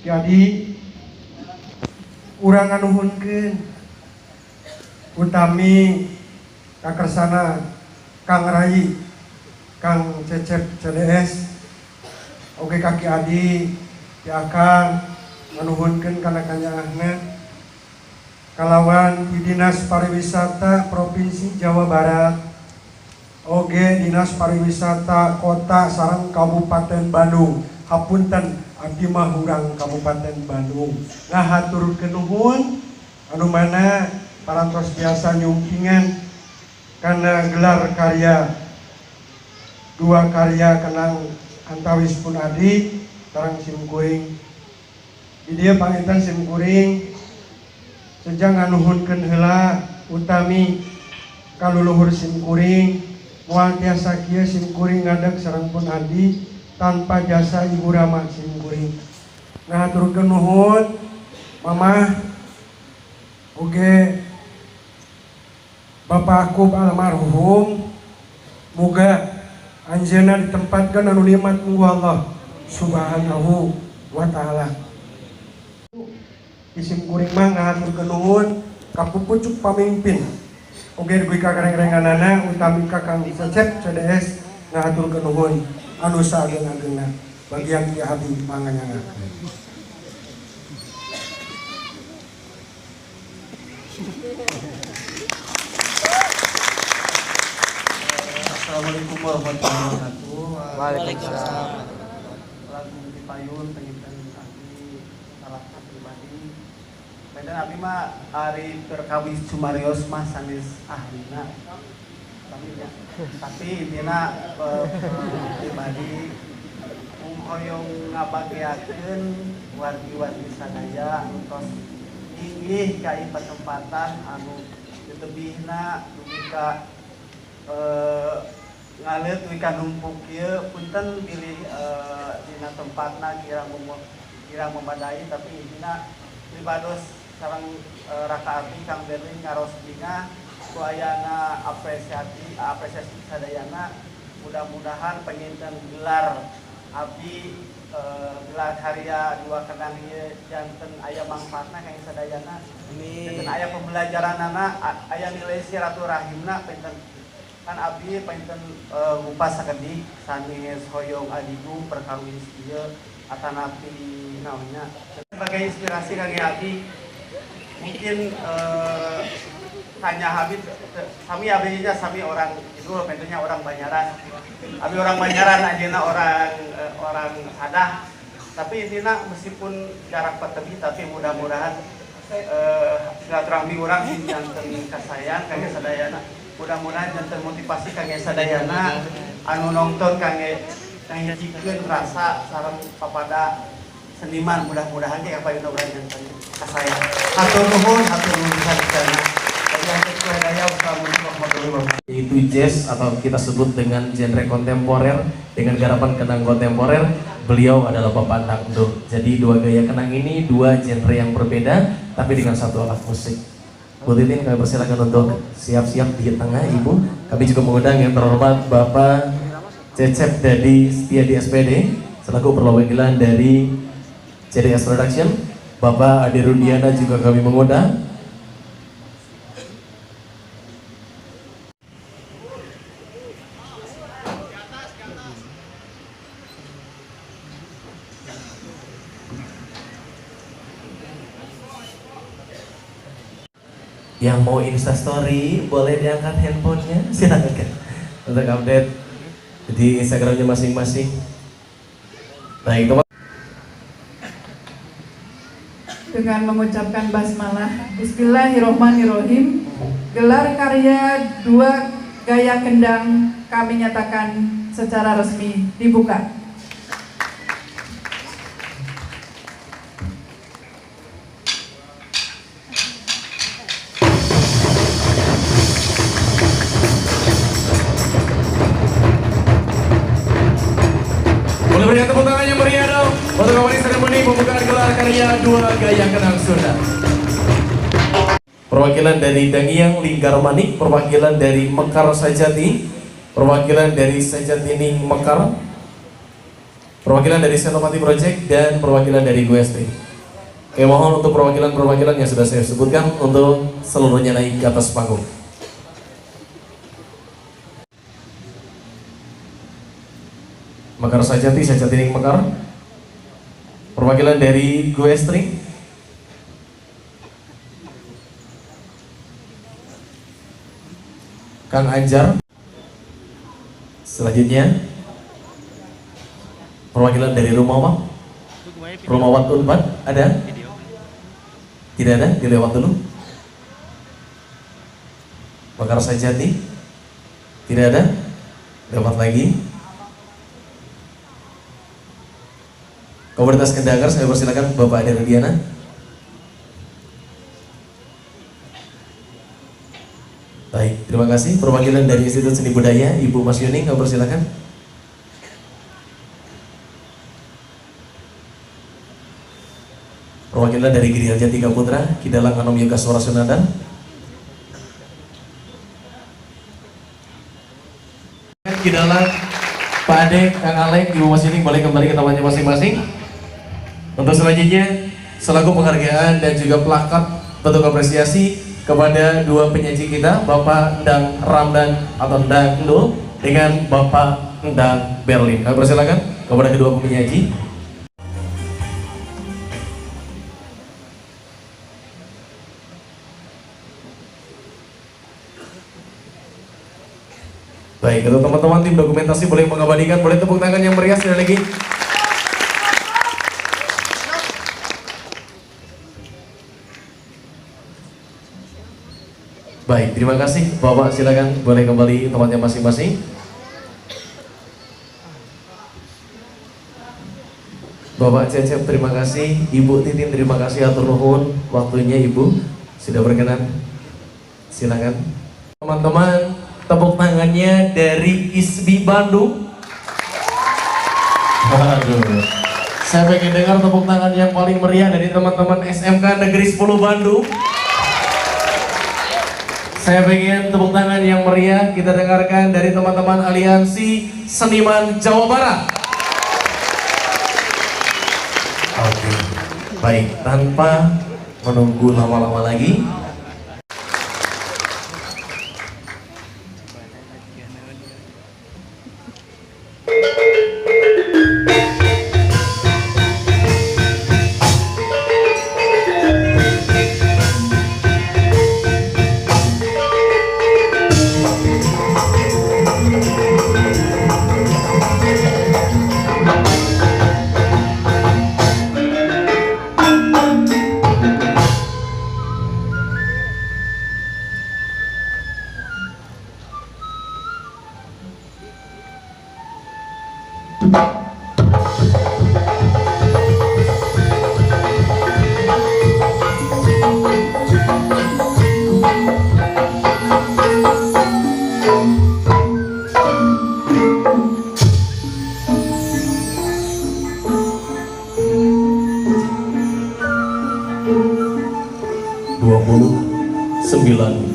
Jadi urang nganuhunkeun utami kakersana Kang Rai, Kang Cecep CDS, oge kaki adi di akang nganuhunkeun kana kanyaahna kalawan di Dinas Pariwisata Provinsi Jawa Barat, oge Dinas Pariwisata Kota sareng Kabupaten Bandung. Hapunten abdi mah urang Kabupaten Bandung ngahaturkeun nuhun anu mana parantos biasa nyungkingan kana gelar karya dua karya kenang antawis pun adi sareng simkuring di dieu panginten simkuring sejang nganuhunkeun heula utami kaluluhur simkuring moal tiasa kieu simkuring ngadeg sareng pun adi tanpa jasa Ibu Rama simkuring ngahaturkeun nuhun mamah oge Bapak Akub almarhum muga anjeunna ditempatkeun anu nikmat ku Allah Subhanahu wa taala. Di simkuring mah ngahaturkeun nuhun ka pupucuk pamimpin oge dugi ka kareng-renganana utami ka Kang Cecep CDS ngahaturkeun nuhun anu saageng-agengna bagian Ki Abi manganyangakeun. Assalamualaikum warahmatullahi wabarakatuh. Waalaikumsalam. Lagu dipayun penginten Abi salah pribadi. Medan Abi mah ari perkawis Sumarios mah sanes ahlina. Tapi intina pribadi hoyong ngabagiakeun wargi-wargi sadaya entos inggih ka patempatan anu tebihna dugi ka ngalet dugi ka numpuk ieu punten pilih dina tempatna kirang memadai tapi intina pribados sareng Raka Abdi Kang Berlin ngarosdina kuayana apresiasi sadayana mudah-mudahan penginten gelar abdi gelar karya dua kenang ieu janten aya mangfaatna kang sadayana janten aya pembelajaranana aya nilai silaturahimna penten kan abdi penten ngupas sakedik sanes hoyong adigu perkawis ieu atanapi naonna sebagai inspirasi kang abdi mungkin hanya Habib, kami abinya sami orang itu pentingnya orang Banyaran. Abi orang Banyaran aja orang Sadah. Tapi intinya meskipun jarak petebi tapi mudah-mudahan silaturahmi orang janten kasayang kangge sadayana. Mudah-mudahan janten motivasi kangge sadayana anu nonton kangge ngajikeun rasa sareng papada seniman mudah-mudahan ge apa yang urang janten kasayang. Hatur nuhun sadayana. Yaitu jazz atau kita sebut dengan genre kontemporer dengan garapan kenang kontemporer. Beliau adalah Bapak Dangdut. Jadi dua gaya kenang ini dua genre yang berbeda tapi dengan satu alat musik. Bu Titin kami persilakan untuk siap-siap di tengah Ibu. Kami juga mengundang yang terhormat Bapak Cecep Dadi Setiadi SPD selaku perwakilan dari CDS Production. Bapak Ade Rundiana juga kami mengundang. Yang mau instastory boleh diangkat handphonenya, silakan untuk update di Instagramnya masing-masing. Baik teman. Dengan mengucapkan basmalah, Bismillahirrohmanirrohim. Gelar karya dua gaya kendang kami nyatakan secara resmi dibuka. Boleh berikan tepuk tangan yang meriah dong untuk kembali seremoni pembukaan gelar karya dua gaya kendang Sunda. Perwakilan dari Dangiang Linggar Manik, perwakilan dari Mekar Sajati, perwakilan dari Sajatining Mekar, perwakilan dari Senopati Project, dan perwakilan dari Guestri. Oke, mohon untuk perwakilan-perwakilan yang sudah saya sebutkan untuk seluruhnya naik ke atas panggung. Mekar Sajati, Sajatining Mekar, perwakilan dari Guestri, Kang Anjar. Selanjutnya perwakilan dari Rumawat Unpad ada? Tidak ada? Dilewat dulu. Mekar Sajati tidak ada? Lewat lagi. Komunitas Kendanger, saya persilakan Bapak Ade Rudiana. Baik, terima kasih. Perwakilan dari Institut Seni Budaya, Ibu Mas Yuning, kami persilakan. Perwakilan dari Girial Jatika Putra, Kidalang Anom Yoga Suara Sunada. Kidalang Pak Ade, Kang Alek, Ibu Mas Yuning boleh kembali ke tempatnya masing-masing. Untuk selanjutnya, selaku penghargaan dan juga plakat bentuk apresiasi kepada dua penyaji kita, Bapak Endang Ramdan atau Endang Ndul dengan Bapak Endang Berlin. Kami persilakan kepada kedua penyaji. Baik, untuk teman-teman tim dokumentasi boleh mengabadikan, boleh tepuk tangan yang meriah sekali lagi. Baik, terima kasih Bapak, silakan boleh kembali tempatnya masing-masing. Bapak Cecep terima kasih, Ibu Titin terima kasih, atur nuhun waktunya Ibu sudah berkenan. Silakan teman-teman, tepuk tangannya dari ISBI Bandung. Aduh, saya pengen dengar tepuk tangan yang paling meriah dari teman-teman SMK Negeri 10 Bandung. Saya pengen tepuk tangan yang meriah kita dengarkan dari teman-teman Aliansi Seniman Jawa Barat. Oke, baik, tanpa menunggu lama-lama lagi,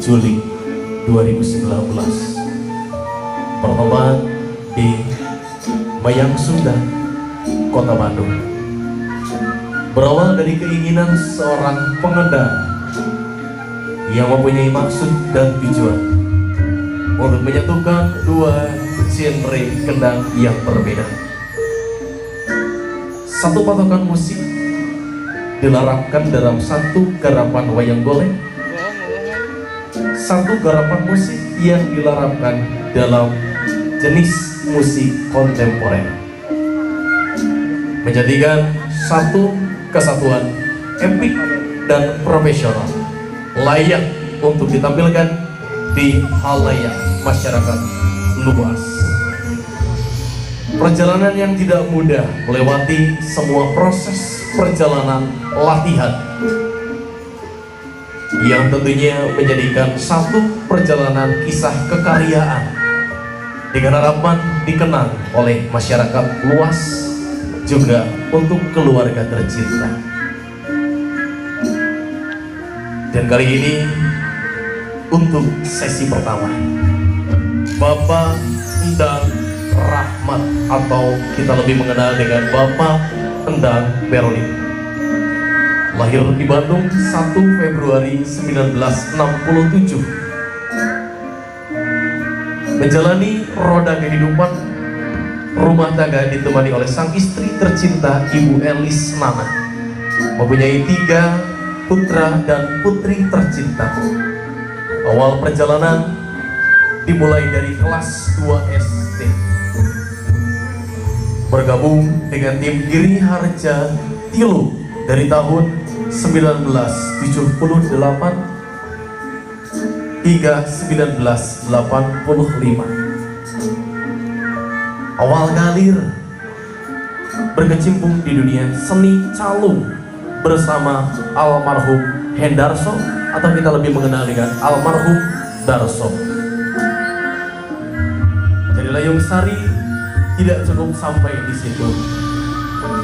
Juli 2019 pertemuan di Mayang Sunda, Kota Bandung, berawal dari keinginan seorang pengendara yang mempunyai maksud dan tujuan untuk menyatukan dua genre kendang yang berbeda. Satu patokan musik dilarapkan dalam satu garapan wayang golek satu garapan musik yang dilarapkan dalam jenis musik kontemporer, menjadikan satu kesatuan epik dan profesional layak untuk ditampilkan di halayak masyarakat luas. Perjalanan yang tidak mudah melewati semua proses perjalanan latihan yang tentunya menjadikan satu perjalanan kisah kekaryaan dengan harapan dikenang oleh masyarakat luas, juga untuk keluarga tercinta. Dan kali ini untuk sesi pertama, Bapak Endang Rahmat, atau kita lebih mengenal dengan Bapak Endang Berlin, lahir di Bandung 1 Februari 1967, menjalani roda kehidupan rumah tangga ditemani oleh sang istri tercinta Ibu Elis Nana, mempunyai 3 putra dan putri tercinta. Awal perjalanan dimulai dari kelas 2 SD, bergabung dengan tim Giri Harja Tilu dari tahun 1978 hingga 1985. Awal karir berkecimpung di dunia seni calung bersama almarhum Hendarso, atau kita lebih mengenal dengan almarhum Darso. Jadi Layung Sari tidak cukup sampai di situ.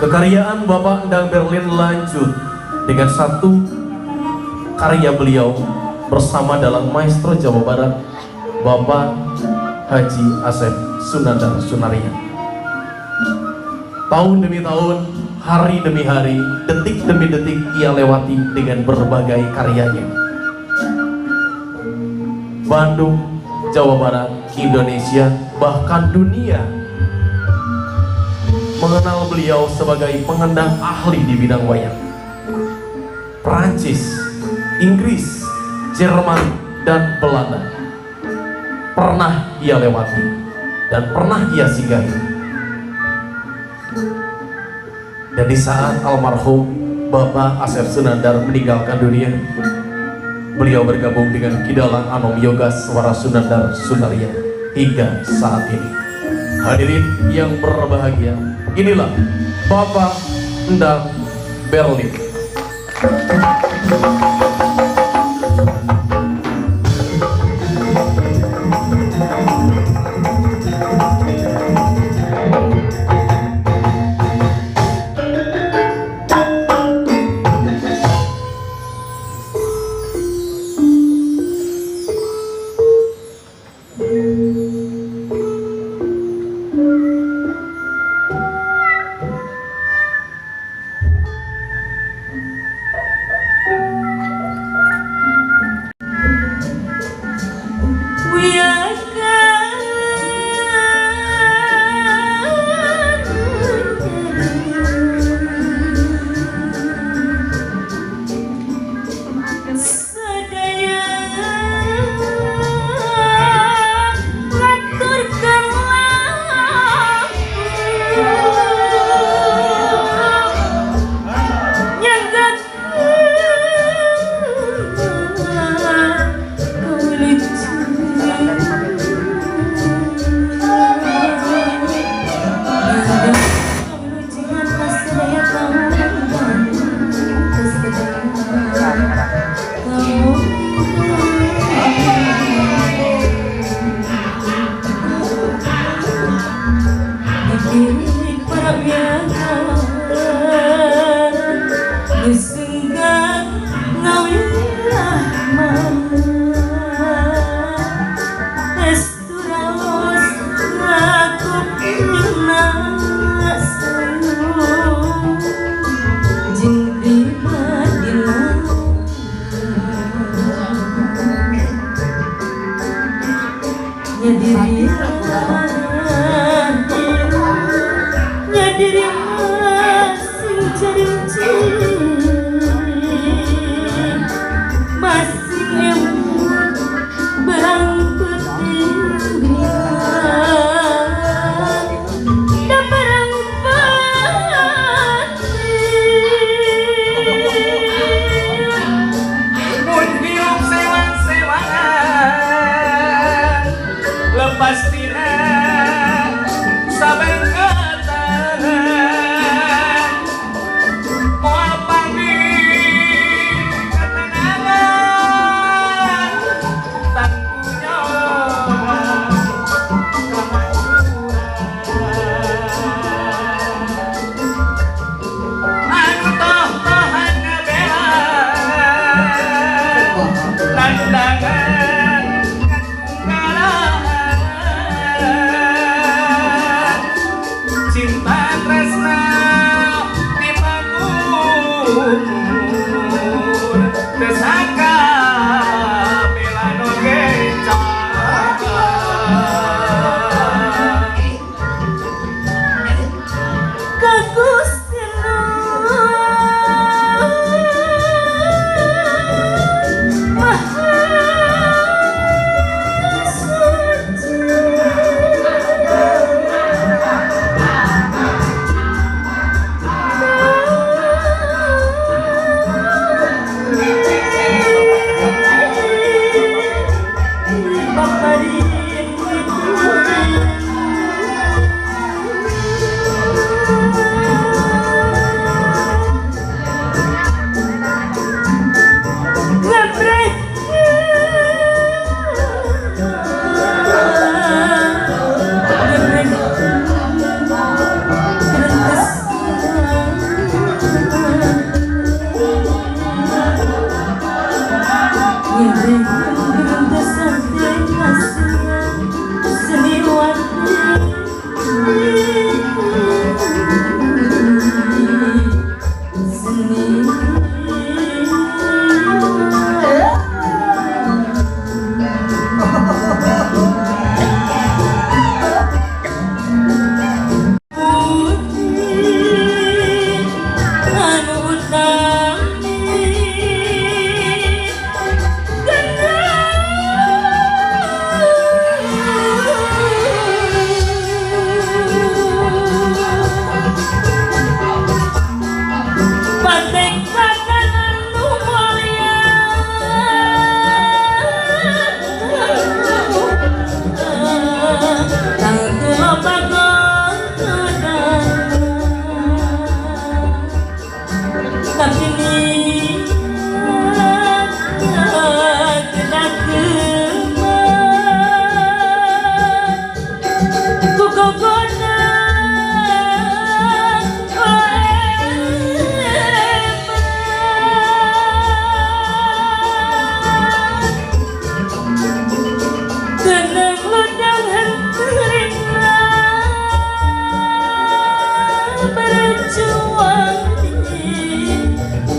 Kekaryaan Bapak Endang Berlin lanjut dengan satu karya beliau bersama dalam maestro Jawa Barat, Bapak Haji Asep Sunandar Sunaria. Tahun demi tahun, hari demi hari, detik demi detik ia lewati dengan berbagai karyanya. Bandung, Jawa Barat, Indonesia, bahkan dunia mengenal beliau sebagai pengendang ahli di bidang wayang. Perancis, Inggris, Jerman, dan Belanda pernah ia lewati dan pernah ia singgahi. Dan di saat almarhum Bapak Asep Sunandar meninggalkan dunia, beliau bergabung dengan Kidalang Anom Yoga Swara Sunandar Sunaria hingga saat ini. Hadirin yang berbahagia, inilah Bapak Endang Berlin.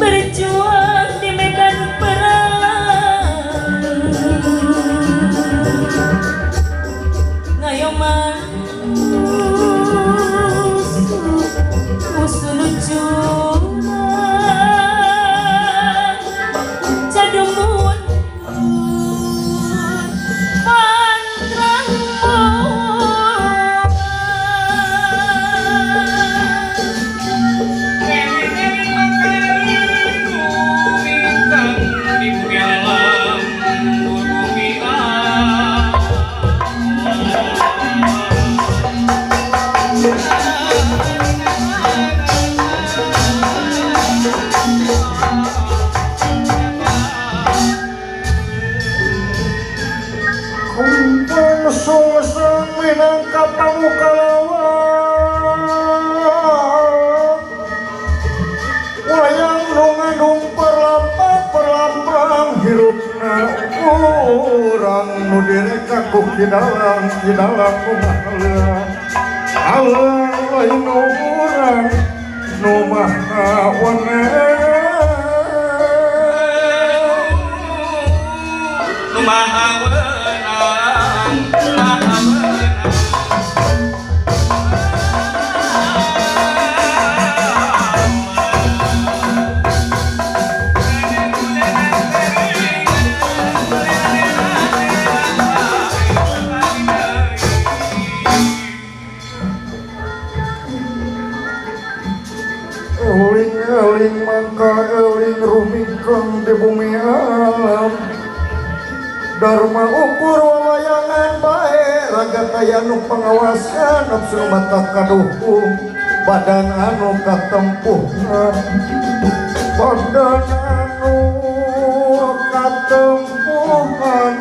berjuang di medan perang. Ngayoman musuh lucuna cadumun Kumpul sungsang minangka pamukalawan wayang nu ngandung perlambang hirupna urang nu direka ku kidalang kumaha alang lain urang nu maha eling mangka eling rumingkang di bumi alam Dharma ukur wawayangan bae raga kaya nu pengawasan nafsu mata kaduhung badan anu katempuhan badan anu katempuhan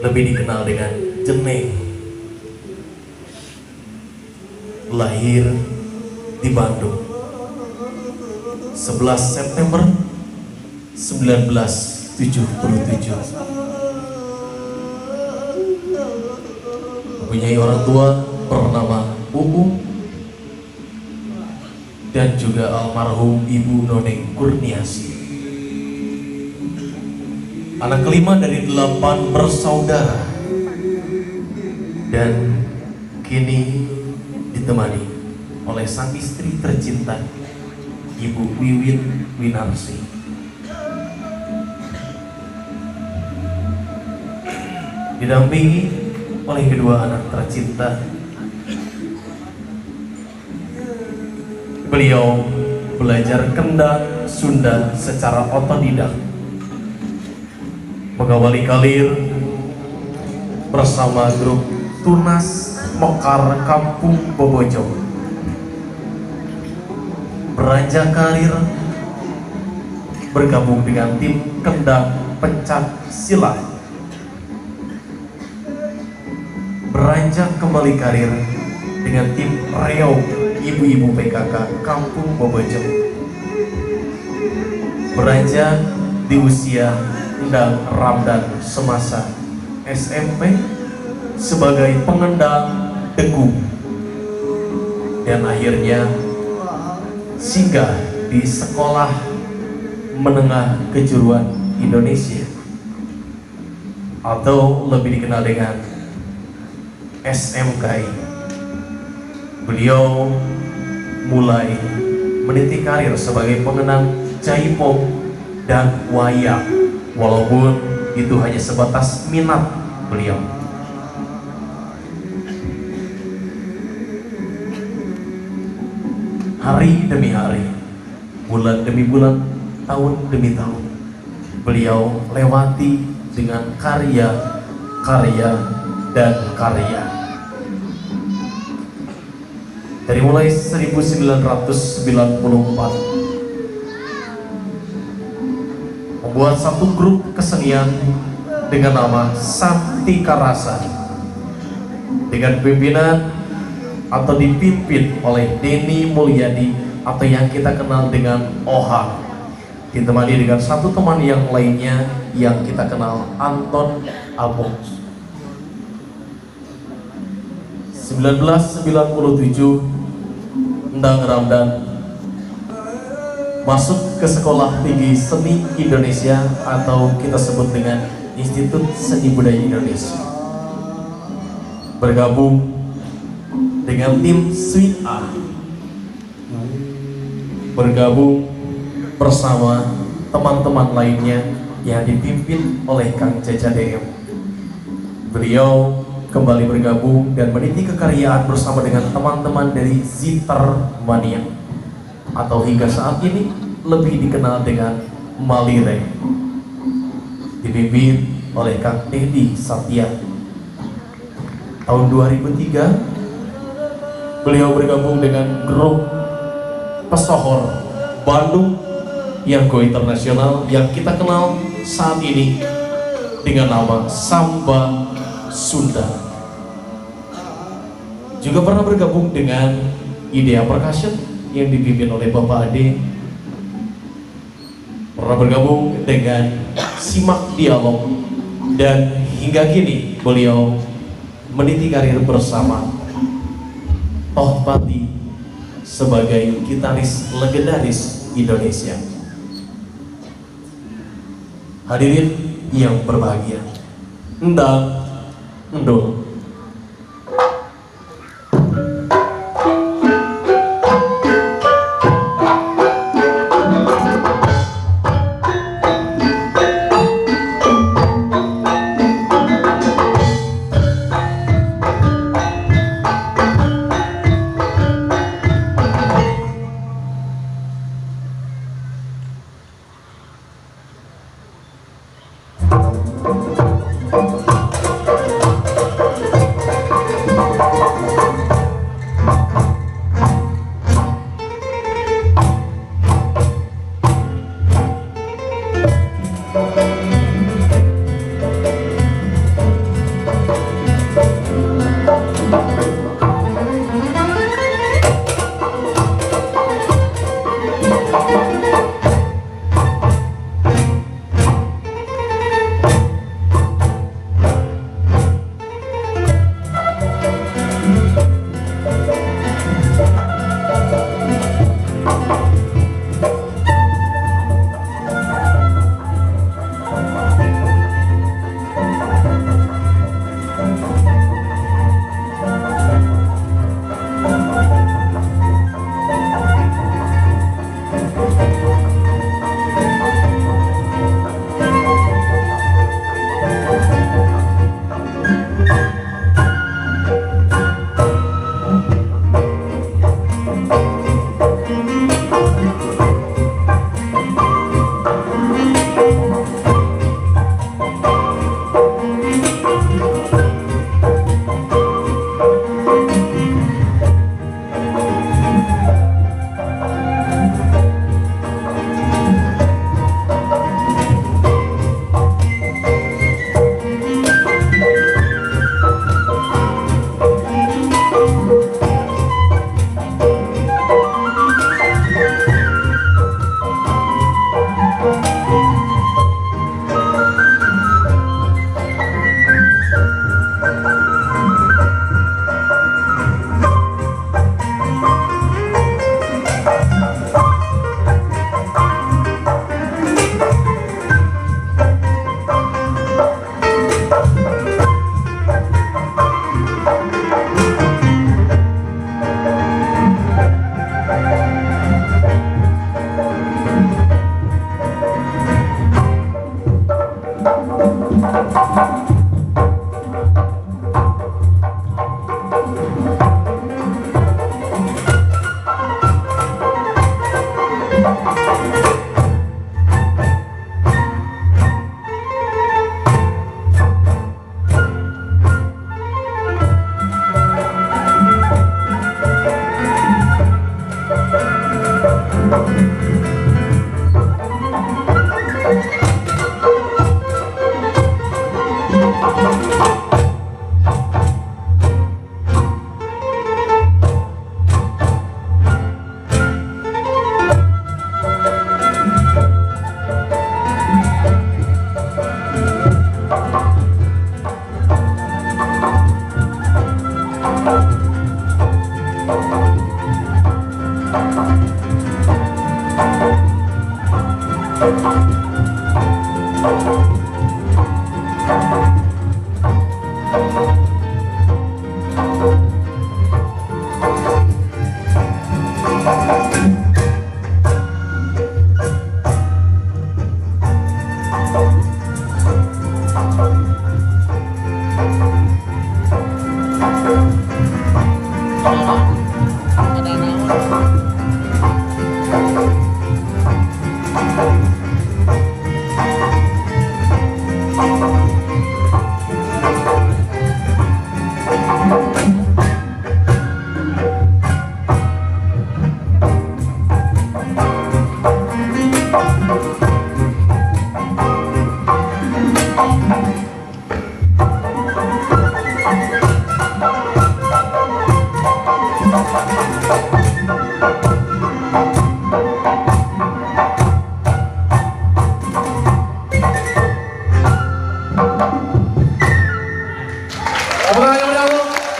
Lebih dikenal dengan Jeneng, lahir di Bandung 11 September 1977, mempunyai orang tua bernama Umu dan juga almarhum Ibu Noneng Kurniasi. Anak kelima dari 8 bersaudara, dan kini ditemani oleh sang istri tercinta, Ibu Wiwin Winarsi. Didampingi oleh kedua anak tercinta, beliau belajar kendang Sunda secara otodidak, mengawali karir bersama grup Tunas Mekar Kampung Bobojo, beranjak karir bergabung dengan tim kendang pencak silat, beranjak kembali karir dengan tim reog ibu-ibu PKK Kampung Bobojo, beranjak di usia Endang Ramdan semasa SMP sebagai pengendang deku, dan akhirnya singgah di Sekolah Menengah Kejuruan Indonesia atau lebih dikenal dengan SMKI. Beliau mulai meniti karir sebagai pengenang jaipong dan wayang, walaupun itu hanya sebatas minat beliau. Hari demi hari, bulan demi bulan, tahun demi tahun, beliau lewati dengan karya dan karya. Dari mulai 1994 membuat satu grup kesenian dengan nama Santika Rasa, dengan pimpinan atau dipimpin oleh Denny Mulyadi atau yang kita kenal dengan Oha, ditemani dengan satu teman yang lainnya yang kita kenal Anton Abong. 1997 Endang Ramdan masuk ke Sekolah Tinggi Seni Indonesia atau kita sebut dengan Institut Seni Budaya Indonesia, bergabung dengan tim Sweet A, bergabung bersama teman-teman lainnya yang dipimpin oleh Kang Caca DM. Beliau kembali bergabung dan meniti kekaryaan bersama dengan teman-teman dari Ziter Mania atau hingga saat ini lebih dikenal dengan Malire, dipimpin oleh Kang Dedi Satya. Tahun 2003 Beliau bergabung dengan grup pesohor Bandung yang go internasional yang kita kenal saat ini dengan nama Samba Sunda. Juga pernah bergabung dengan Idea Percussion yang dipimpin oleh Bapak Ade. Pernah bergabung dengan Simak Dialog, dan hingga kini beliau meniti karir bersama Toh Pati sebagai gitaris legendaris Indonesia. Hadirin yang berbahagia, Endang Endul.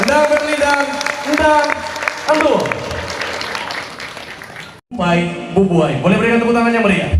Endang berlindang, endang, ambil. Baik, Bubuai. Boleh berikan tepuk tangan yang meriah.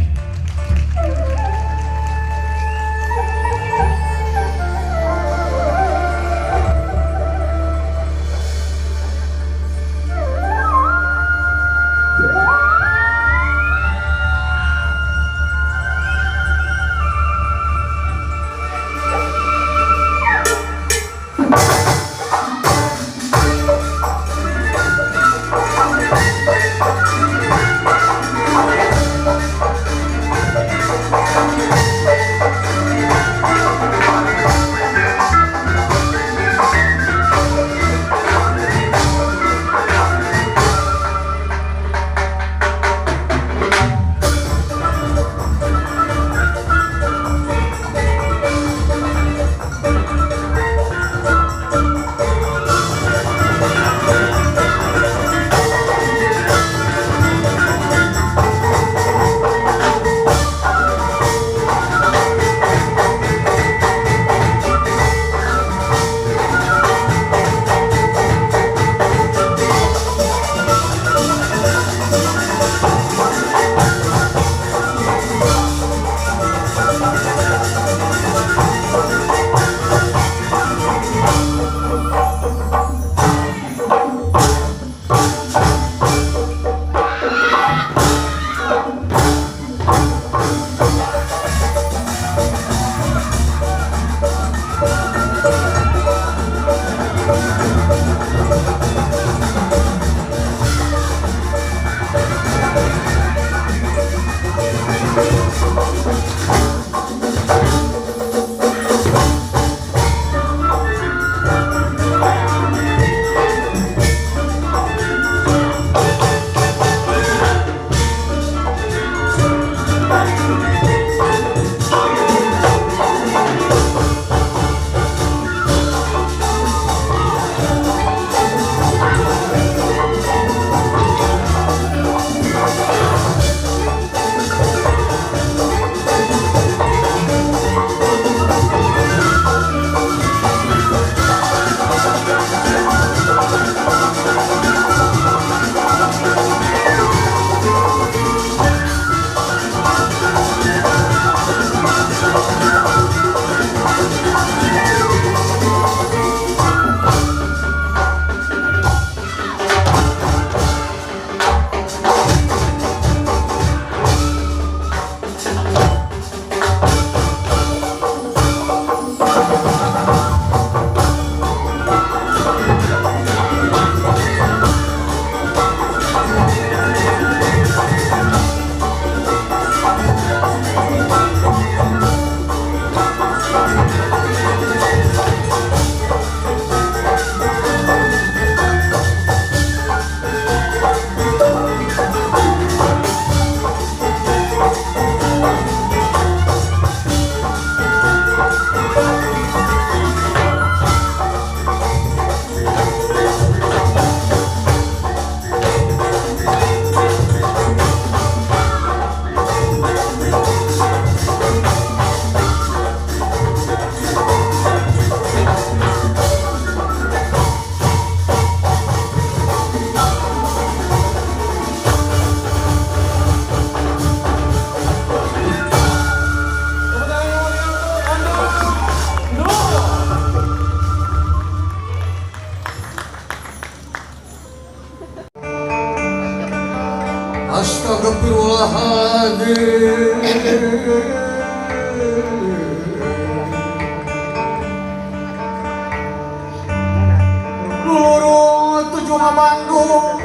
Lurung tujuh Bandung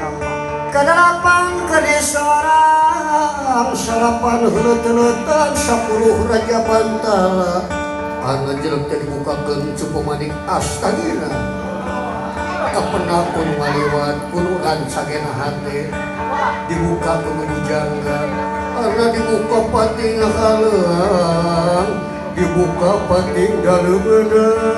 kedalapan kedesaran sarapan heuleut-heuletan 10 Raja Bantala anu jelek teh dibukakeun cupu manik astagina kapenakun maliwat kunuran sagena hate dibuka kudu jangga anu dibuka pating haleuang dibuka pating daleumeunang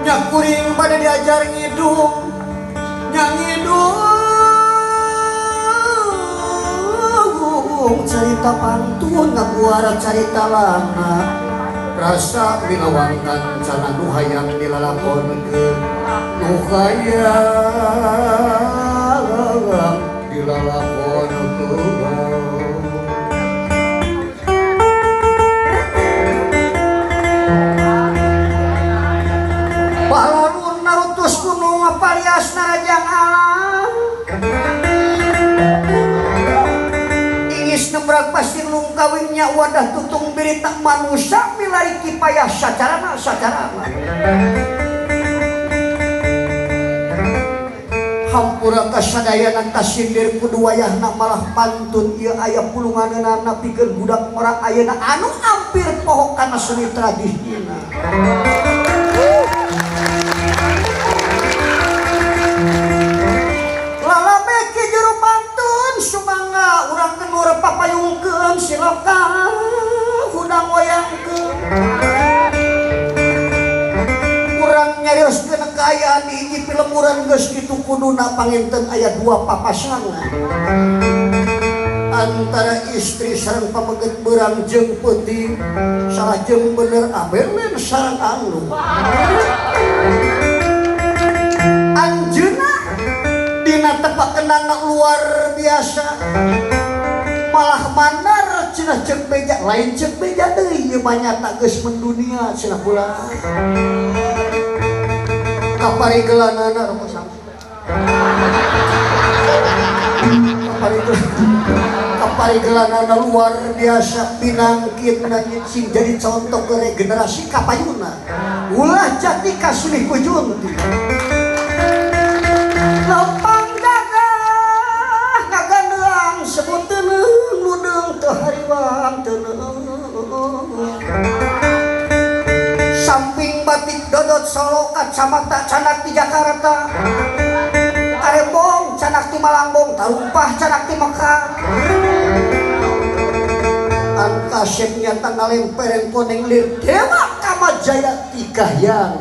Nya kuring pada diajar ngidung, ngidung cerita pantun ngaguara cerita lama rasa minawangkan cana nu hayang dilalakonkeun nu hayang dilalakonkeun. Balarun narutus gunung paliasna rajang alam ingis nembrag pasir lung kawinnya wadah tutung berita manusia milari kipayah sacarana hampura kasadayana kasindir kudu wayahna malah pantun ieu aya pulunganeunana pikeun budak ora ayeuna anu ampir poho kana seni tradisina. Lalabeki juru pantun sumangga urang kenur papayungkeun siloka hudang wayangkeun. Urang nyarioskeun kaayaan di hiji pilemuran geus kitu kuduna panginten aya dua papasangan. Antara istri sareng pameget beurang jeung peuting salah jeung bener abermen sareng anu. Anjeunna dina tepakeunana luar biasa malah mandar cenah ceuk beja lain ceuk beja deui ieu mah nyata geus mendunia cenah kula. Kaparigelanana roko samsu. Kaparigelanana luar biasa pinangkitna sing jadi contoh ke regenerasi kapayuna. Ulah jati kasulih ku junti. Lampang dadah ngagandeang sebut teuneuh nudeung teu hariwang teuneuh. Samping batik dodot Solo kacamata canak di Jakarta. Karembong canak ti Malangbong, tarumpah canak ti Mekar. Angka seknya tanggal lempereng koneng lir Dewa Kamajaya ti Kahyang.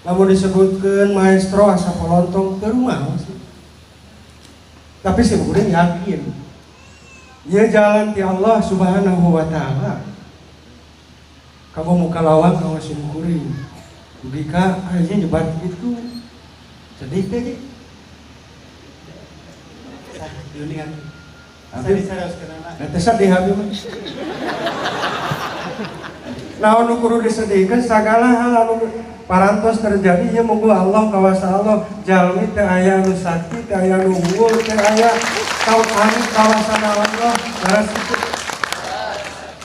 Lamun disebutkeun maestro asa polontong teu rumaos. Tapi sebenarnya yakin ieu jalan ti Allah Subhanahu wa taala. Kamu muka lawang kamu simkuring. Dugi ka ayeuna nyebat kitu. Sedih teh ge. Dunia. Abi Saya eta sedih abi mah. Naon nu kudu disedihkeun sagala hal anu parantos terjadi ya monggo Allah kawasa Allah jalmi teu aya nu sakti teu aya nu unggul teu aya kawasan Allah baras itu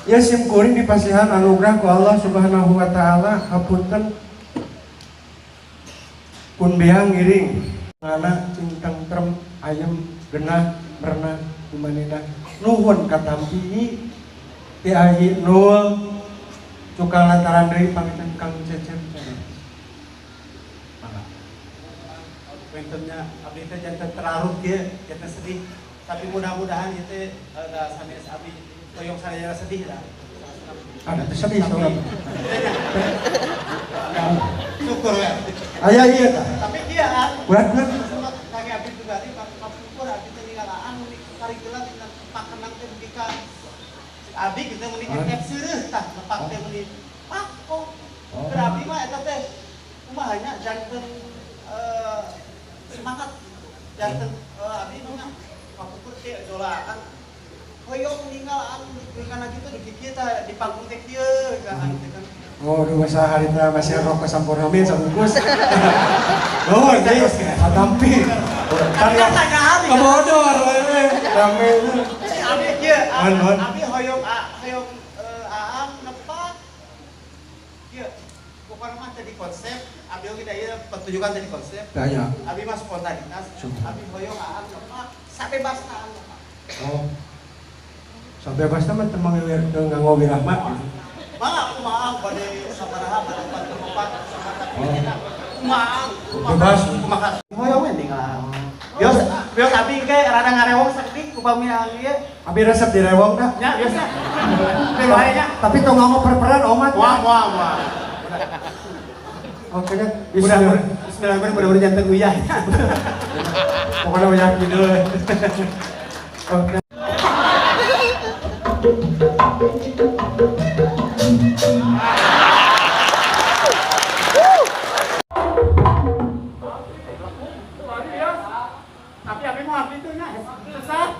ya simkuring dipasihan anugerah ku Allah subhanahu wa ta'ala hapunten pun biang ngiring ngana cingtang trem ayam genah pernah kumanina nuhun katampi ti ayi nul cukal lantaran deui pangitan Kang Cecep Pentennya abdi teh jangan terlarut ya, jangan sedih. Tapi mudah-mudahan itu sanes abdi toyong saya sedih lah. ada teu sedih soalnya Syukur ya. aya ieu tah Tapi dia kan, buat kaki abdi juga di syukur abdi teh ninggalaan nu kari geula tina pakenang teh mugi ka abdi kita meuni kep seureus tah nepak teh meuni pak kok berabdi mah eta teh kumaha nya janten semangat janten abdi mah kapukur teh dolaan hoyong ninggalaan kana kitu di kieu tah di panggung teh kieu kan teh kan. oh dua saharita masih rok kesampurna min sabungkus nuhun deui katampi kan kemodor we rame Abi kieu Nuhun. abi hoyong aam nepak kieu pokona mah tadi konsep abi oge da ieu pertunjukan tadi konsep daya abi mah spontanitas abi hoyong aam nepak sabebasna aam nepak oh sampai pas teman teman nganggo wirahmat mah kumaha bade sabaraha bade 44 sama kumaha Bebas. kumaha hoyong we tinggal bios abi ge rada ngarewong saeutik upami ieu abi resep direwong dah nya biasa wae nya tapi tong ngomong perperan omat wah oke kan Bismillahirrahmanirrahim mudah-mudahan jantan uyah pokoknya banyak video oke tapi abi mau abdi tuh nya susah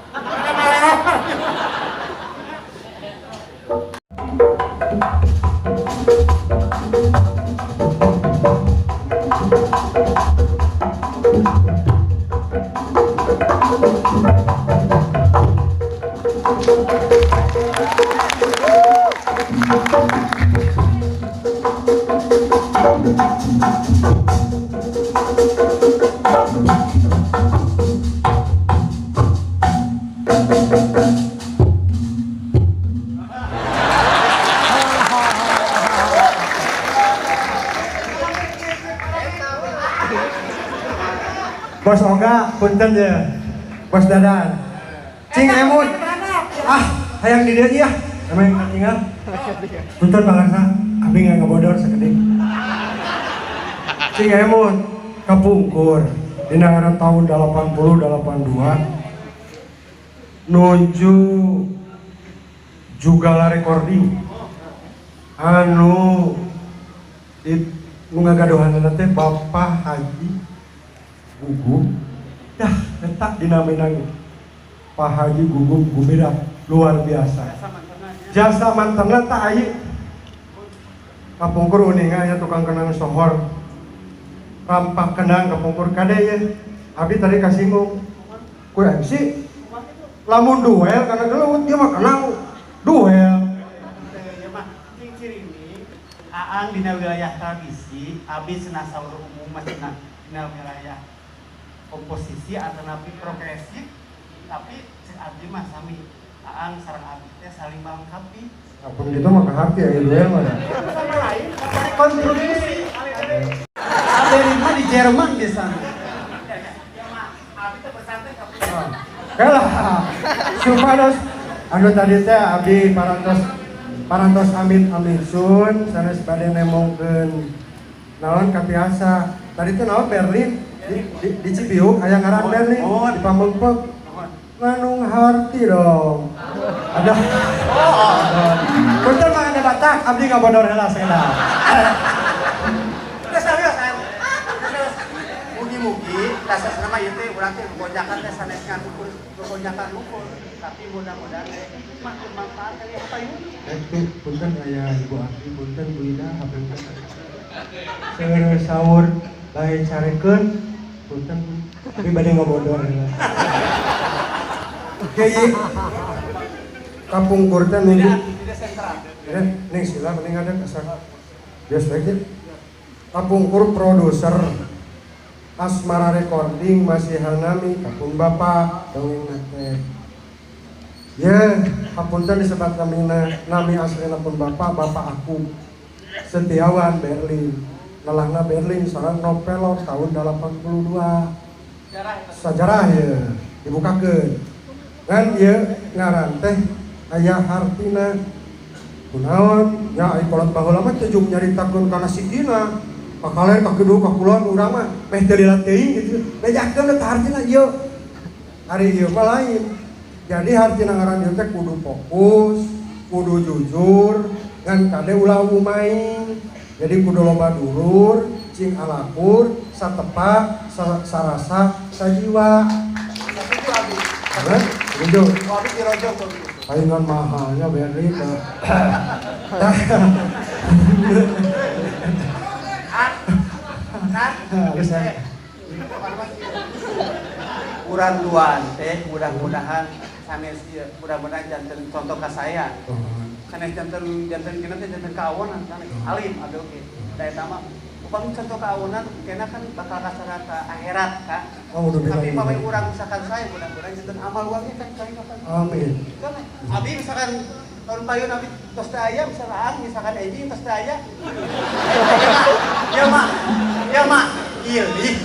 Bos Oga, punten ya. Bos Dadan. Cing Emut. Hayang di dia ya. Emang tinggal. Punten Bang Arsa, abdi nggak ngebodor sakedik. Cing Emut kapungkur dina era tahun 80-82 nuju Jugala Recording anu nu ngagadohanna teh Bapak Haji Gugum dah letak dina Menang Pak Haji Gugum Gumirat luar biasa jasa mantenna tak ayi kapungkur uninga ya tukang kenang sohor rampak kenang kapungkur kade ya abdi tadi kasinggung ku MC lamun duel karena gelut dia mah kenang duel ya mah ciri ini aang dina wilayah tradisi abi cenah saur umum mah cenah dina wilayah komposisi atau napi progresif tapi cek abdi mah sami aang sareng abdi teh saling melengkapi apun gitu mah ke hati ya duel mah sama lain ada kontribusi abdi mah di Jerman di sana ya mah abdi teh bersantai ka kalah supados anu tadi teh abdi parantos amin sun sanes bade nemongkeun naon kapiasa tadi teh naon Berlin di Cibiuk aya ngaran Berlin di Pamengpeuk nganung harti dong ada punten mah ada Batak abdi ngabodor heula sekedar udah serius kan mugi-mugi tasas nama ieu teh urang teh gonjakan teh sanes ngan gonjakan ukur tapi mudah-mudahan mah bermanfaat kali apa yun punten aya Ibu Abdi punten Bu Ida hapunten Seueur saur bae carekeun punten pribadi ngobodor. Oke, kapungkur teh minggu. Tidak sentral. Ya, ning sila mending ada kasar. Biasa lagi. Kapungkur produser Asmara Recording masih hanami kapun bapak dongeng nate. Ya, hapunten disebat nami asli pun bapak aku Setiawan Berlin. Nalahna Berlin sareng Novelor tahun 82. Sajarah ya dibukakeun. Ngan ieu ngaran teh aya hartina kunaon nya ai kolot baheula mah teh jung nyaritakeun kana sikina. Kakalen ka kedua ka kulon urang mah meh teu lilat teuing gitu. Bejakeun teh hartina ieu. Ari ieu mah lain. Jadi hartina ngaran ieu teh kudu fokus, kudu jujur, ngan kade ulah umaing. Jadi kudu loba dulur, cing alakur, satepak, sarasa, sajiwa. Setuju. Wabi dirojo tuh. Palingan mahalnya Berlin. Urang duaan teh mudah-mudahan sanes ieu mudah-mudahan janten contoh ka saya. Sanes janten kena teh janten kaawonan sanes alim abi oge. Da eta mah upami contoh kaawonan kena kan bakal kasar ka akhirat ka. Oh, udah Tapi beda. pamai urang misalkan saya mudah-mudahan janten amal uangnya kan kali kapan. Amin. Kan abi misalkan tahun payun abi tos teh aya misalkan Eji tos teh aya. Ya mak, ilih.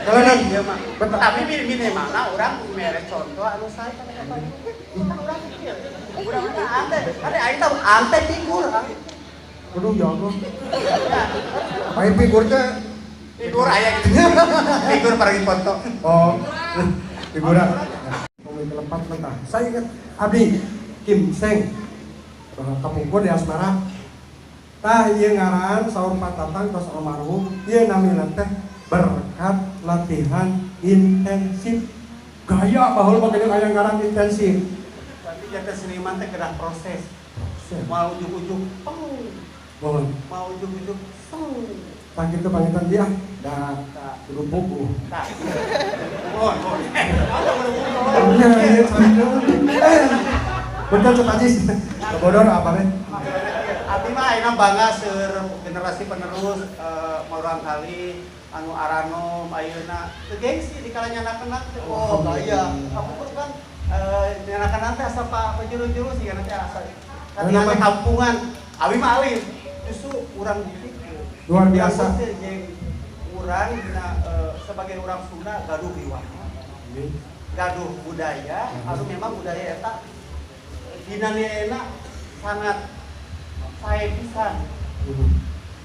Kalau nanti, Ya mak. Tapi minimalna urang mere contoh anu saya kan apa. Urang kecil. Urang ante, aing tahu ante figur. aduh ya Allah. Main figur teh. Figur aya gitu. Figur pergi foto. Oh, figuran. Komen lepat mentah. Saya ingat Abdi Kim Seng. Kapungkur di Asmara. Tah ieu ngaran saur patatang tos almarhum, ieu namina teh berkat latihan intensif. Gaya baheula mah geuning aya ngaran intensif. Tapi jangan seniman teh kedah proses. Mau ujuk-ujuk, Mohon. mau ujuk-ujuk, Tah kitu pangitan dia da kudu buku. tak. Mohon. Iya, iya, betul Cuk Ajis. Kebodor apa teh? Abi mah ayeuna bangga seur generasi penerus orang kali anu aranom ayeuna teu gengsi di kalangan anak-anak teh. Oh, gaya. Kapungkur kan anak-anak teh asa pajuru-juru sih kana teh asa. Kan kampungan. Abi mah alim. Justru urang dipikir. Luar biasa. Jeung urang dina sebagai urang Sunda gaduh riwah. Gaduh budaya, anu memang budaya eta dina enak sangat sae pisan.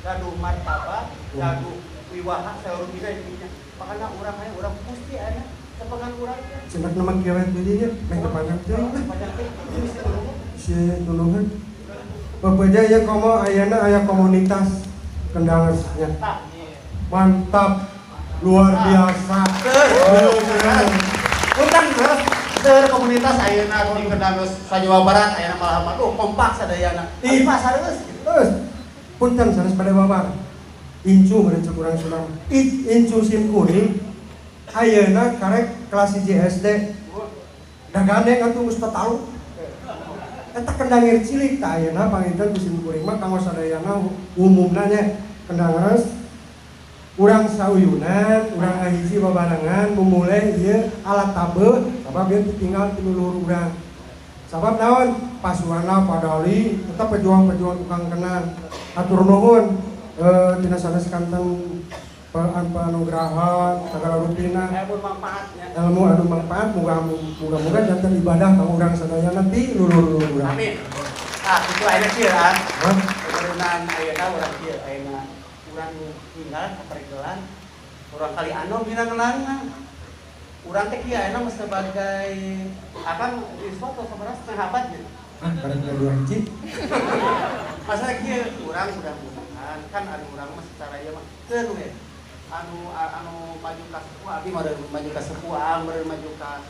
Gaduh martabat, gaduh wiwaha saeureum dina intinya. Makana urang aya urang Gusti aya sepengan urang teh. Cenak nama kiret didinya, meh kepanjang teh. Si tulungan. Bapak ya komo ayana aya komunitas kendangnya. Mantap, luar biasa. Punten seueur komunitas ayeuna di Kendanos Jawa Barat ayeuna malahan kompak sadayana. Di pasar geus. Terus punten sanes pada babar. Incu bade cek urang Sunda. Incu sim kuning. Ayeuna karek kelas 1 SD. Dagane atuh geus tatalu. Eta kendangir cilik tah ayeuna panginten di sim kuring mah kanggo sadayana umumna nya kendangres urang sauyunan, urang ngahiji babarengan memulai ieu alat tabe sabab ieu tinggal di luluhur urang. Sabab naon? Pasuana padali tetap pejuang-pejuang tukang kenan. Atur nuhun tina sanes kanten panugrahan sagala rupina ilmu anu manfaat muga-muga janten ibadah ka urang sadayana ti luluhur urang. Amin. Ah, itu ayeuna kieu kan. Keturunan ayeuna urang kieu ayeuna urang tinggal kaparegelan urang kali anom dina ngelanna. Urang teh kieu ayeuna mah sebagai akan iswa atau sabaraha setengah abad gitu. Pada kedua hiji. Masalah kieu urang mudah-mudahan kan anu urang mah secara ieu mah teu we. Anu maju ka sepuh abi mah maju ka sepuh meureun maju ka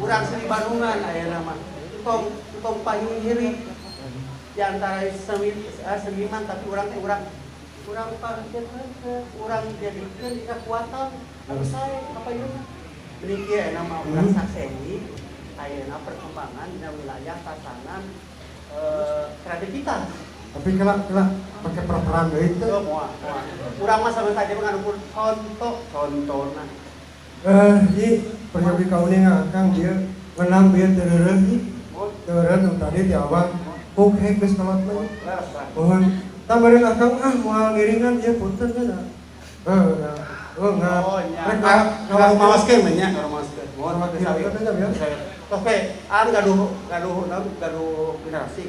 urang seni Bandungan ayeuna mah. Tong payung hiri di antara seniman tapi urang teh urang kurang parkirkan, kurang jadikan kekuatan. Kalau saya apa itu? Demikian nama orang sakseni, ayeuna perkembangan di wilayah tatanan kreativitas. Tapi kelak pakai perperan itu. Semua. Kurang mah sama tadi menganukur contohna. Di peryogi kauning Kang dia menang biar tereureun tereureun tadi di awal kok geus kolot mah. Mohon tambareun Kang moal ngiringan dia punten cenah. Enggak. Kalau mawaskeun mah nya, kalau mawaskeun. Mohon ya. Oke, gaduh generasi.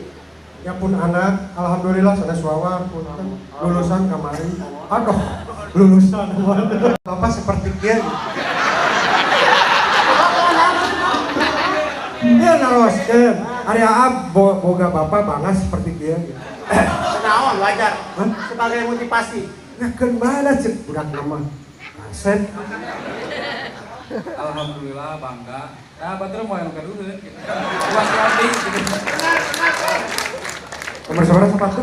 Ya pun anak, alhamdulillah sanes wawan punten lulusan kamari. Aduh, lulusan. Bapak seperti dia. Dia naroskeun. Ari Aab boga bapak banget seperti dia. Naon wajar. Sebagai motivasi. Nah, kemana cek budak nama? Aset. Alhamdulillah bangga. Nah, batur mau yang kedua. Puas hati. Nomor seberapa sepatu?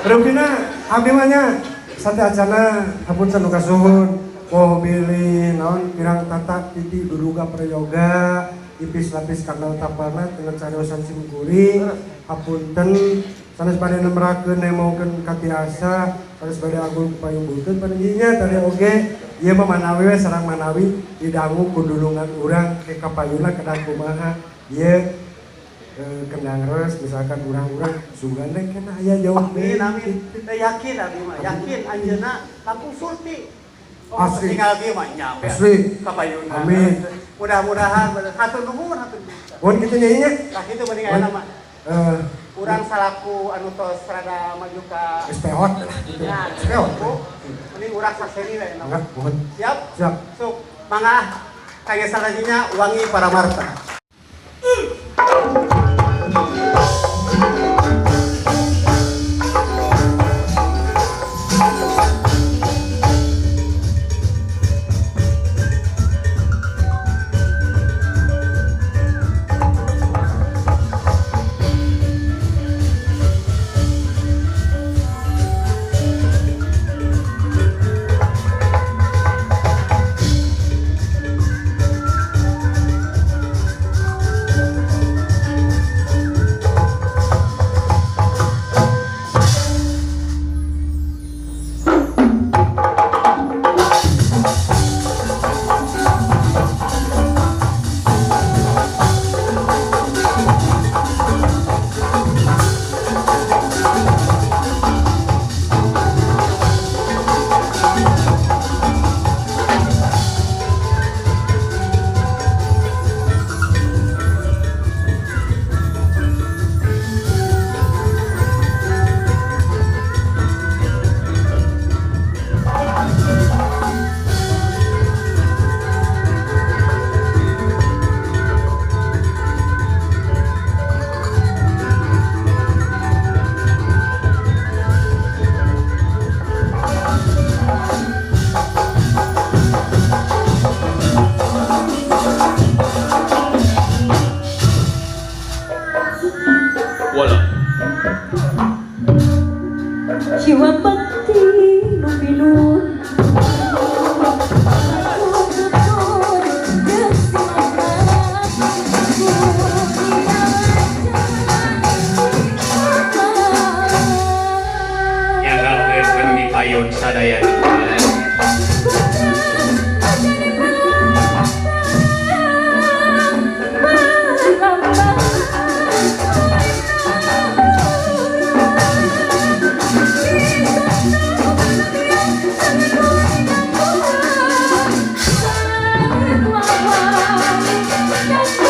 Rupina, abdi mah nya sate acana hapunten nu kasuhun. Woh bilih naon pirang tata titi duduga prayoga ipis lapis kandal tapana dengan cariosan simkuring hapunten sanes bade nemerakeun nemokeun katiasa sanes bade agung payung beuteun panenginya tadi oge ieu mah manawi we sareng manawi didangu ku dulungan urang ke kapayuna kedah kumaha ieu kendang res misalkan urang-urang sunggan deh kena aya jauh Amin. Yakin abi mah, yakin anjeunna langsung sulti. Asli. Tinggal dia mah nyampe. Asli. Kapayuna. Amin. Mudah-mudahan hatur nuhun. Mohon kitu nya ieu nya. Lah kitu mending aya nama. Urang salaku anu tos rada maju ka SPOT. ya, SPOT. mending urang sakseni we nama. Enggak, mohon. Siap? Siap. Sok, mangga kangge salajengna wangi para marta. Jiwa bakti nubilun yang galeukeun di payun sadaya Jati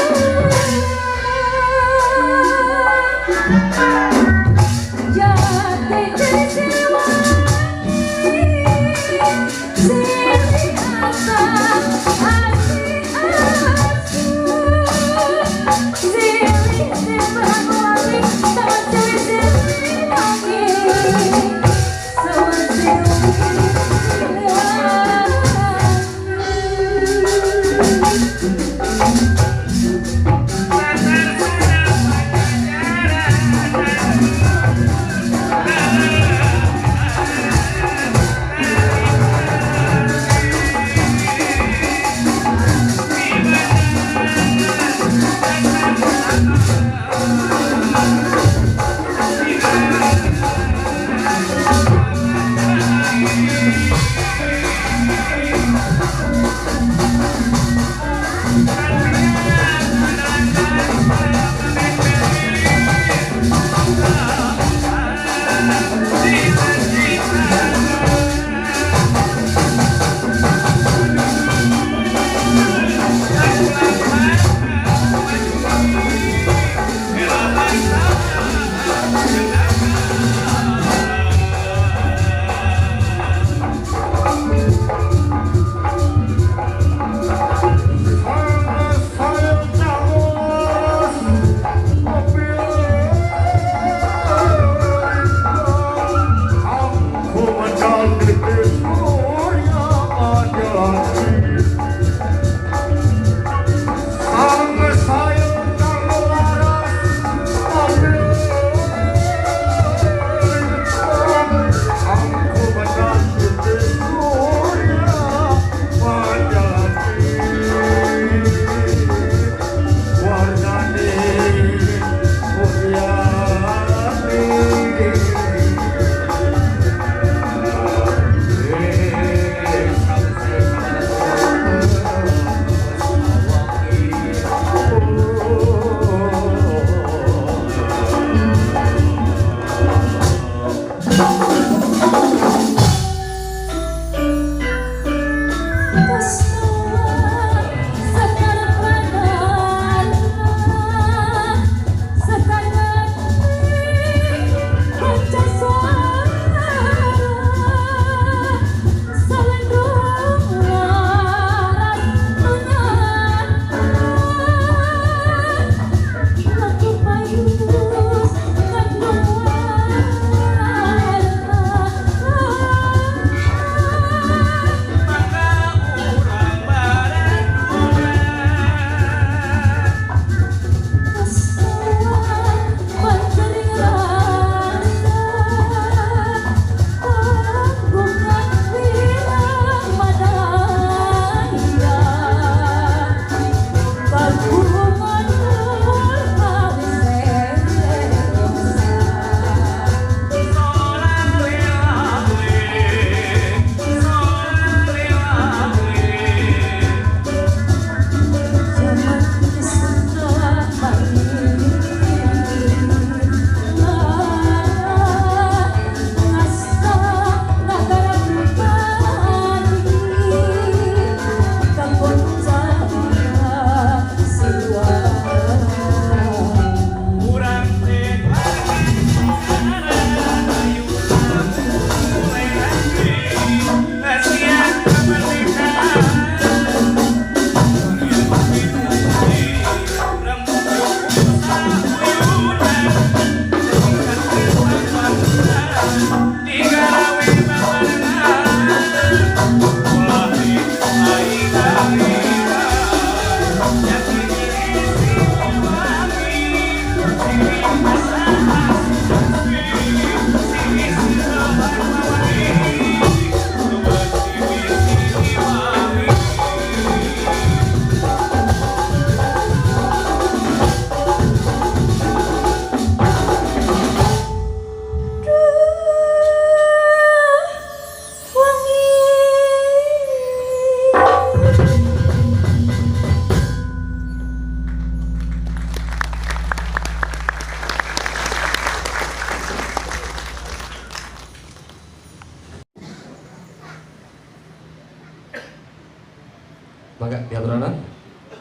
Mangga diaturanan.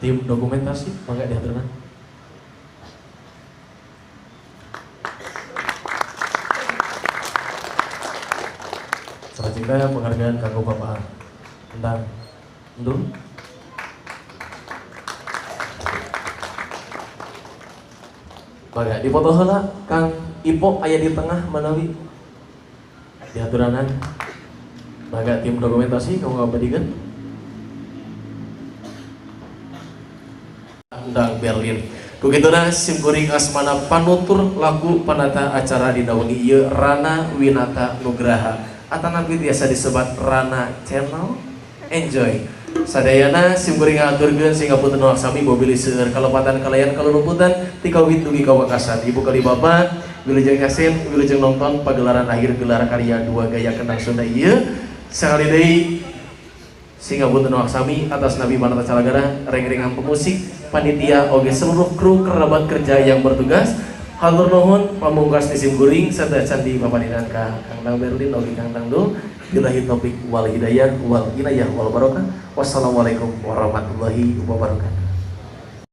Tim dokumentasi, mangga diaturanan. Selanjutnya penghargaan kanggo Bapak Endang Ndul. Mangga dipoto heula Kang Ipo aya di tengah manawi diaturanan. Mangga tim dokumentasi kamu ngabadikeun. Endang Berlin. Kukituna simkuring asmana panutur laku panata acara di dawengi ieu Rana Winata Nugraha. Atanapi biasa disebut Rana Channel. Enjoy. Sadayana simkuring ngaturkeun sing ngapunten sami bobili seueur kalepatan kalayan kaluluputan ti kawit dugi ka wakasan. Ibu kali bapak wilujeng kaset wilujeng nonton pagelaran akhir gelar karya dua gaya kendang Sunda ieu. Sakali deui sing ngapunten sami atas Nabi Manata Calagara reng-rengan pemusik panitia oge seluruh kru kerabat kerja yang bertugas. Hatur nuhun pamungkas di simkuring serta candi papadinan ka Kang Dang Berlin oge Kang Dang Dul. Billahi taufik wal hidayah wal inayah wal barokah. Wassalamualaikum warahmatullahi wabarakatuh.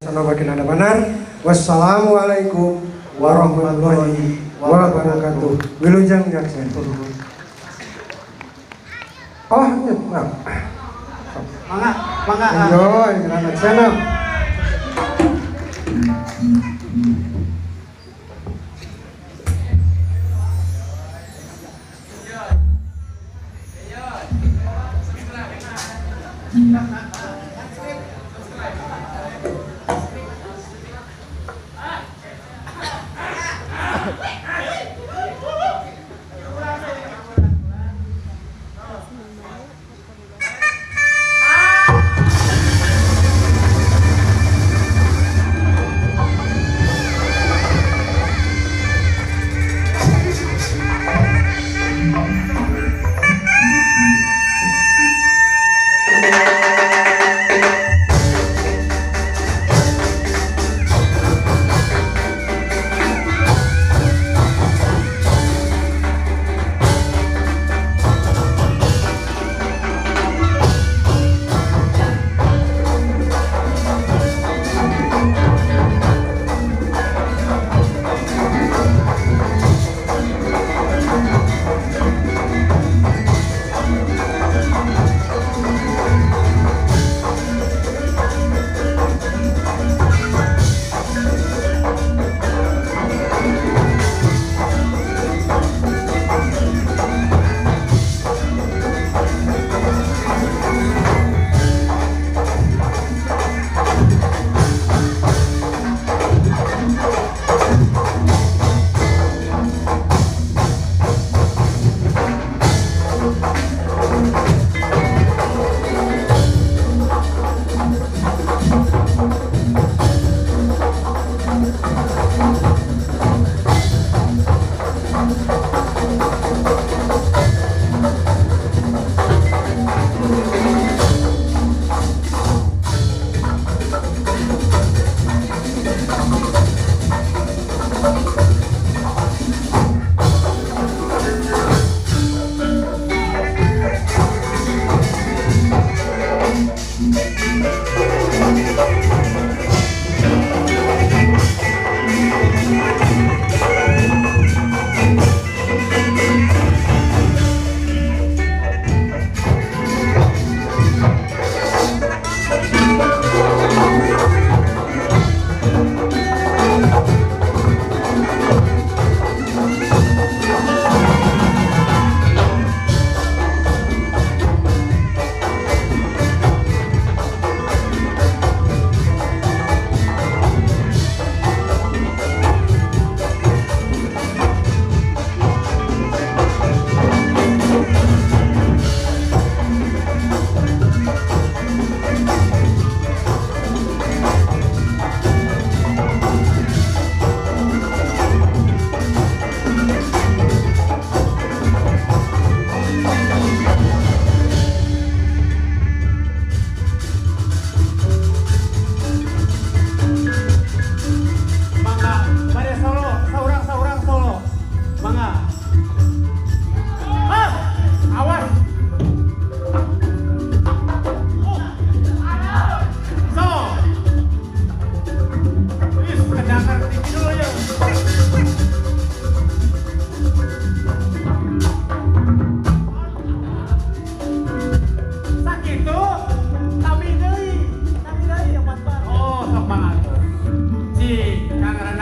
Assalamualaikum benar. Wassalamualaikum warahmatullahi wabarakatuh. Wilujeng jaksen. Oh, nah. Mangga. Enjoy, anak sana.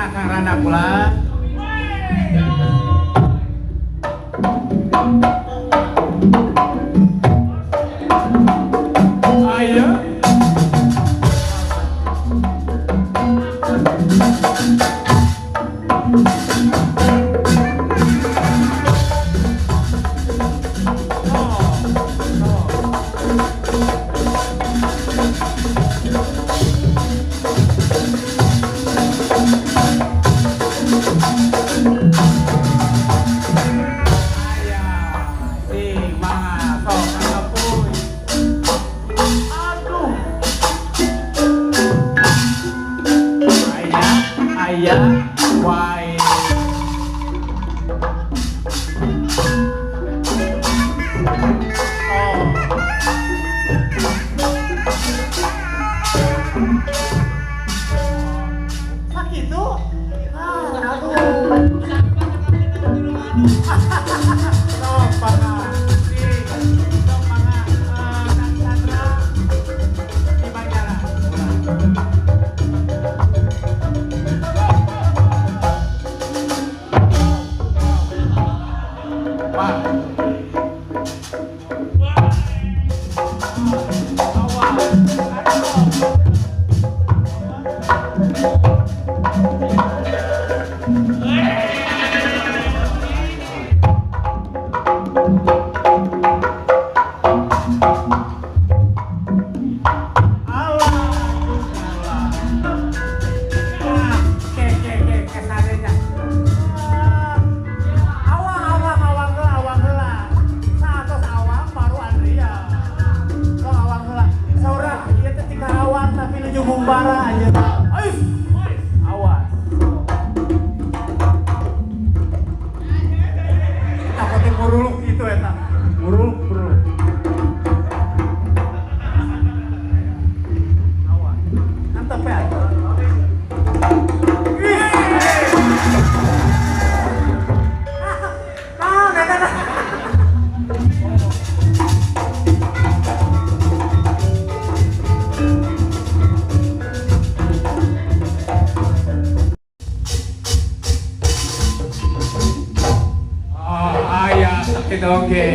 Rana Kang Rana pula. Ayo. Oke.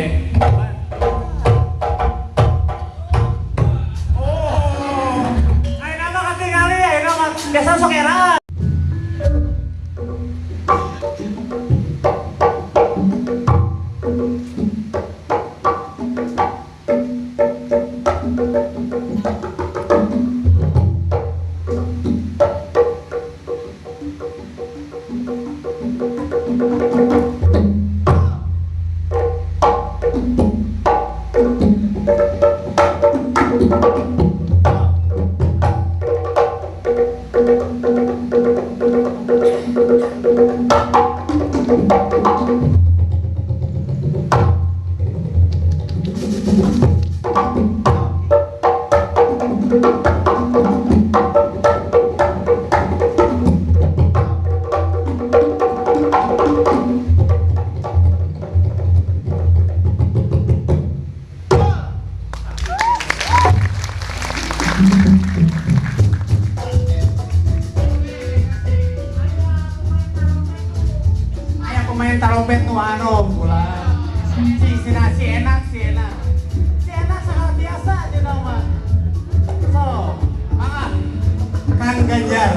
Oh, ayo nama ketinggali, ayo nama biasa sok era. Ayah pemain tarompet nu anu pula. Si enak. Si enak sangat biasa aja nama. So, Kang Ganjar.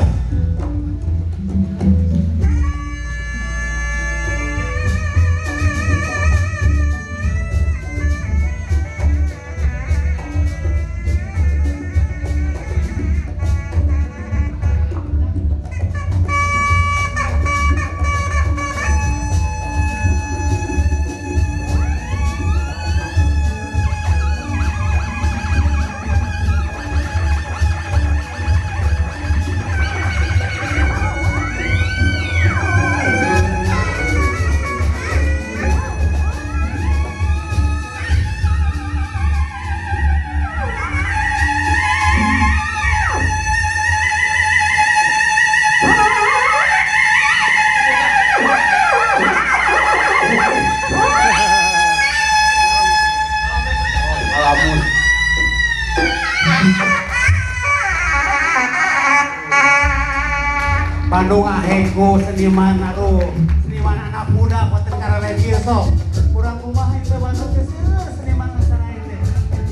Bandung ahego seniman anak muda boten karena kieu sok. Kurang kumaha itu Bandung teh seniman nusantara itu.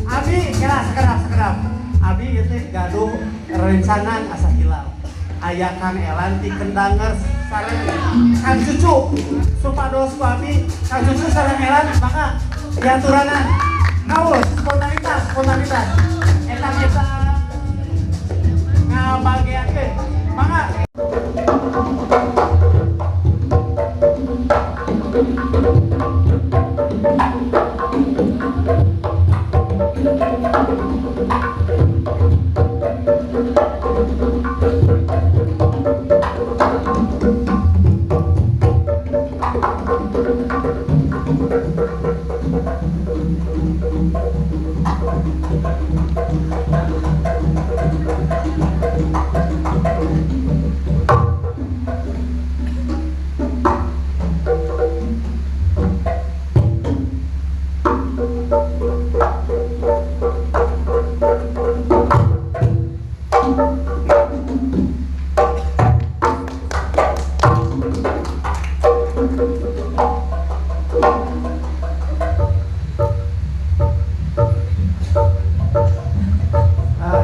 Abi kira sekedap. Abi ieu teh gaduh rencangan asa hilal. Aya Kang Elanti Kendanger sareng Kang Cucu. Supados ku abi Kang Cucu sareng Elan maka diaturanan. Kaus spontanitas. Eta kita ngabagiakeun. Maka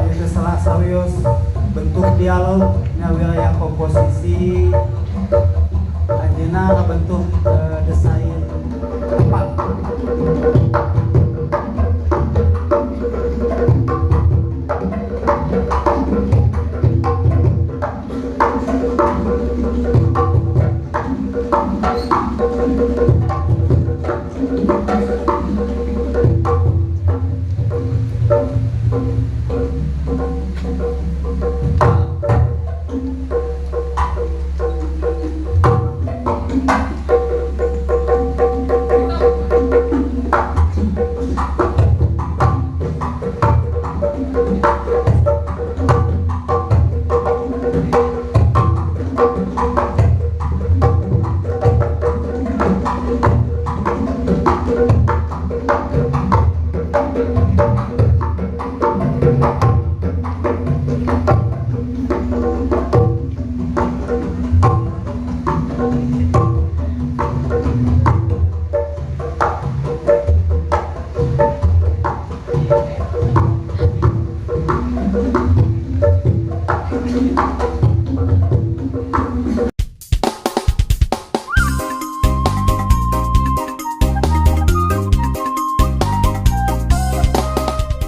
itu salah sawius bentuk dialog